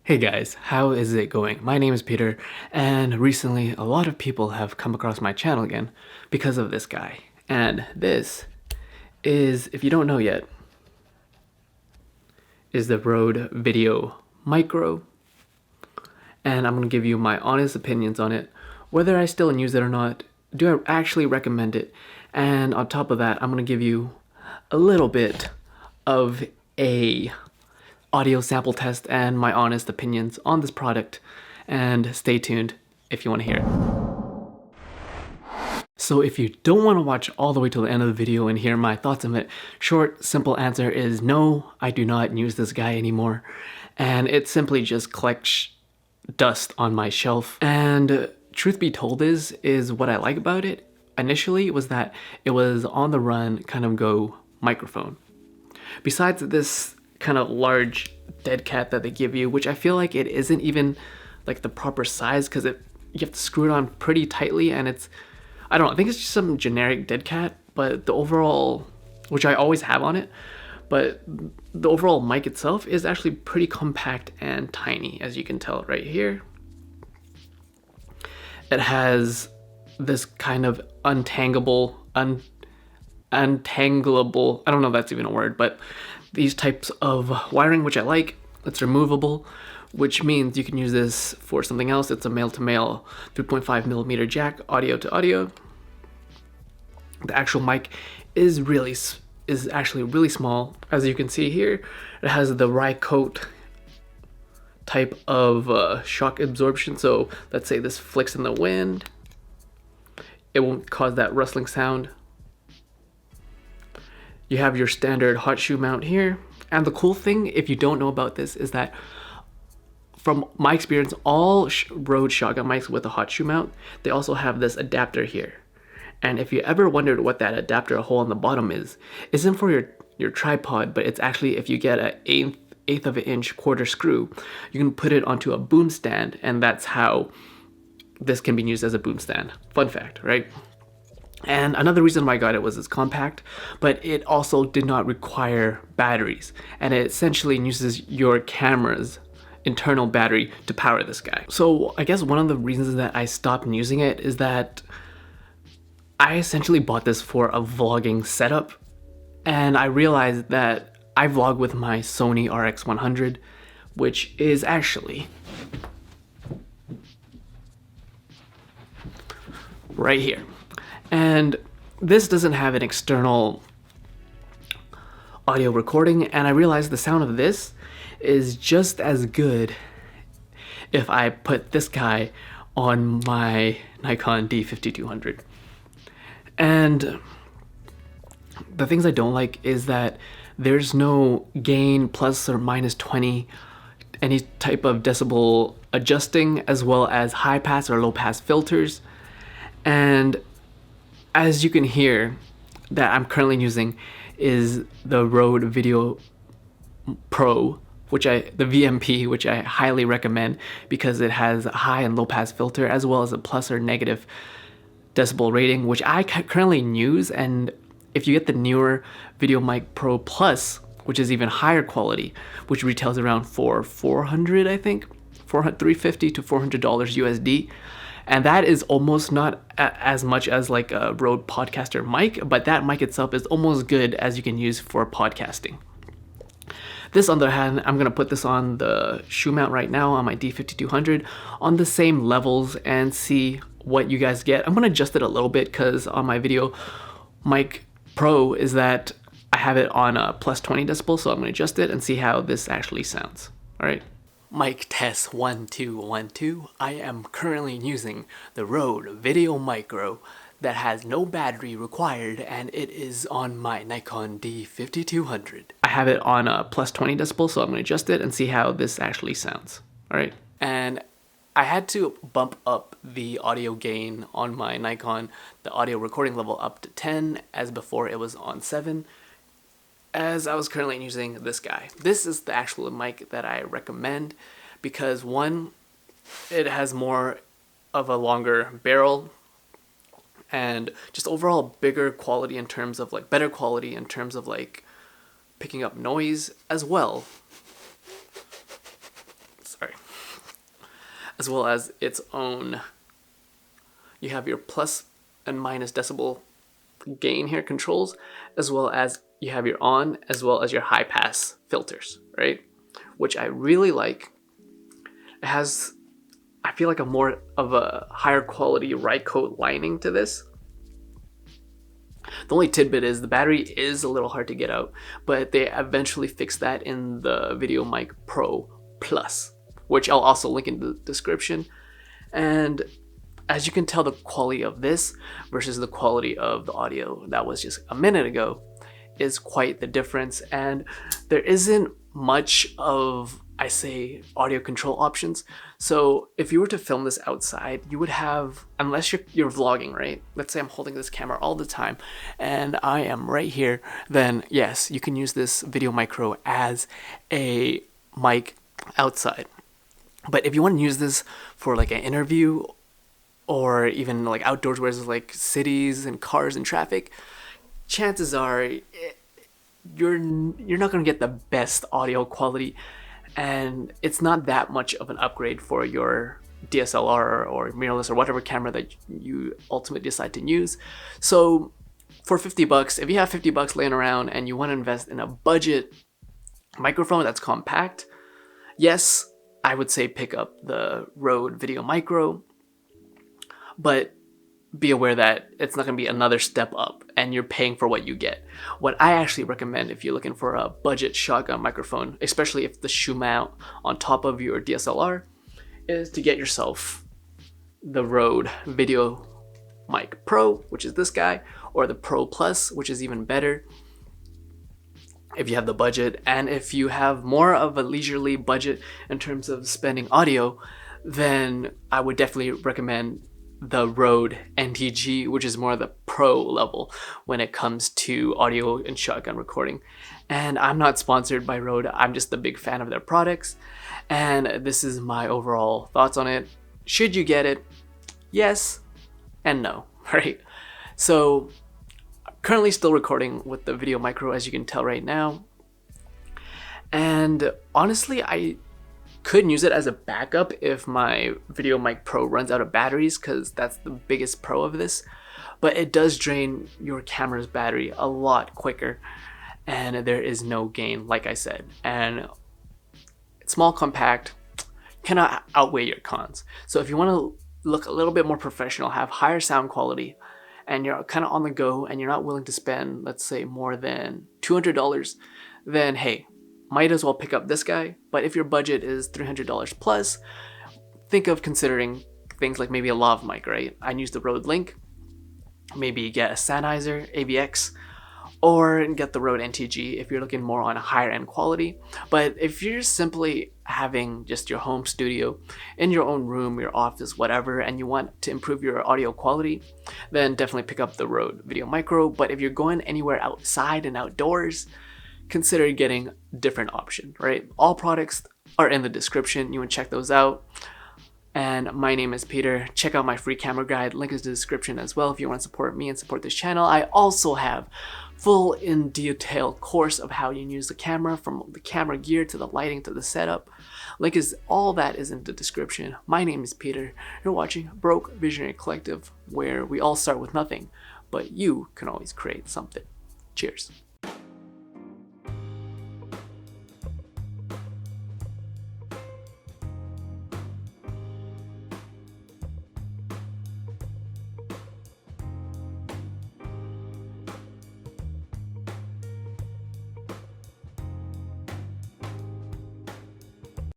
Hey guys, how is it going? My name is Peter, and recently a lot of people have come across my channel again because of this guy. And this is, if you don't know yet, is the Rode Videomicro. And I'm going to give you my honest opinions on it, whether I still use it or not, do I actually recommend it, and on top of that, I'm going to give you a little bit of a audio sample test and my honest opinions on this product, and stay tuned if you want to hear it. So if you don't want to watch all the way to the end of the video and hear my thoughts on it, short, simple answer is no, I do not use this guy anymore. And it simply just collects dust on my shelf. And truth be told is what I like about it initially was that it was on the run kind of go microphone. Besides this kind of large dead cat that they give you, which I feel like it isn't even like the proper size because you have to screw it on pretty tightly, and I don't know, I think it's just some generic dead cat, but the overall, which I always have on it, but the overall mic itself is actually pretty compact and tiny, as you can tell right here. It has this kind of untangleable, I don't know if that's even a word, but these types of wiring, which I like. It's removable, which means you can use this for something else. It's a male-to-male 3.5mm jack, audio to audio. The actual mic is actually really small. As you can see here, it has the rye coat type of shock absorption. So let's say this flicks in the wind, it won't cause that rustling sound. You have your standard hot shoe mount here. And the cool thing, if you don't know about this, is that from my experience, all Rode shotgun mics with a hot shoe mount, they also have this adapter here. And if you ever wondered what that adapter hole on the bottom isn't for your tripod, but it's actually if you get an eighth of an inch quarter screw, you can put it onto a boom stand, and that's how this can be used as a boom stand. Fun fact, right? And another reason why I got it was it's compact, but it also did not require batteries. And it essentially uses your camera's internal battery to power this guy. So I guess one of the reasons that I stopped using it is that I essentially bought this for a vlogging setup. And I realized that I vlog with my Sony RX100, which is actually right here. And this doesn't have an external audio recording, and I realized the sound of this is just as good if I put this guy on my Nikon D5200. And the things I don't like is that there's no gain plus or minus 20, any type of decibel adjusting, as well as high pass or low pass filters. And as you can hear, that I'm currently using is the Rode Video Pro, the VMP, which I highly recommend because it has a high and low pass filter, as well as a plus or negative decibel rating, which I currently use. And if you get the newer VideoMic Pro Plus, which is even higher quality, which retails around $400, I think, $350 to $400 USD. And that is almost not as much as like a Rode Podcaster mic, but that mic itself is almost good as you can use for podcasting. This, on the other hand, I'm going to put this on the shoe mount right now on my D5200 on the same levels and see what you guys get. I'm going to adjust it a little bit because on my Video Mic Pro is that I have it on a plus 20 decibels, so I'm going to adjust it and see how this actually sounds. All right. Mic test 1 2 1 2. I am currently using the Rode Videomicro that has no battery required, and it is on my Nikon D5200. I have it on a plus 20 decibels, so I'm going to adjust it and see how this actually sounds. All right. And I had to bump up the audio gain on my Nikon, the audio recording level up to 10, as before it was on 7. As I was currently using this guy. This is the actual mic that I recommend because, one, it has more of a longer barrel and just overall bigger quality in terms of like better quality in terms of like picking up noise as well. Sorry. as well as its own, you have your plus and minus decibel gain here controls, as well as you have your on, as well as your high pass filters, right? Which I really like. It has, I feel like, a more of a higher quality Rycote lining to this. The only tidbit is the battery is a little hard to get out, but they eventually fixed that in the VideoMic Pro Plus, which I'll also link in the description. And as you can tell, the quality of this versus the quality of the audio that was just a minute ago is quite the difference. And there isn't much of, I say, audio control options. So if you were to film this outside, you would have, unless you're vlogging, right? Let's say I'm holding this camera all the time and I am right here, then yes, you can use this Videomicro as a mic outside. But if you want to use this for like an interview or even like outdoors where there's like cities and cars and traffic, chances are you're not going to get the best audio quality, and it's not that much of an upgrade for your DSLR or mirrorless or whatever camera that you ultimately decide to use. So for $50, if you have $50 laying around and you want to invest in a budget microphone that's compact, yes, I would say pick up the Rode Videomicro, but be aware that it's not going to be another step up and you're paying for what you get. What I actually recommend if you're looking for a budget shotgun microphone, especially if the shoe mount on top of your DSLR, is to get yourself the Rode VideoMic Pro, which is this guy, or the Pro Plus, which is even better if you have the budget. And if you have more of a leisurely budget in terms of spending audio, then I would definitely recommend the Rode NTG, which is more of the pro level when it comes to audio and shotgun recording. And I'm not sponsored by Rode, I'm just a big fan of their products, and this is my overall thoughts on it. Should you get it? Yes and no, right? So I'm currently still recording with the Videomicro, as you can tell right now, and honestly I could use it as a backup if my VideoMic Pro runs out of batteries, because that's the biggest pro of this. But it does drain your camera's battery a lot quicker, and there is no gain, like I said. And it's small, compact, cannot outweigh your cons. So if you want to look a little bit more professional, have higher sound quality, and you're kind of on the go and you're not willing to spend, let's say, more than $200, then hey, might as well pick up this guy. But if your budget is $300 plus, think of considering things like maybe a lav mic, right? I use the Rode Link. Maybe get a Sennheiser AVX, or get the Rode NTG if you're looking more on a higher end quality. But if you're simply having just your home studio in your own room, your office, whatever, and you want to improve your audio quality, then definitely pick up the Rode Videomicro. But if you're going anywhere outside and outdoors, consider getting a different option, right? All products are in the description. You want to check those out. And my name is Peter. Check out my free camera guide. Link is in the description as well if you want to support me and support this channel. I also have full in detail course of how you use the camera, from the camera gear to the lighting to the setup. Link is, all that is in the description. My name is Peter. You're watching Broke Visionary Collective, where we all start with nothing, but you can always create something. Cheers.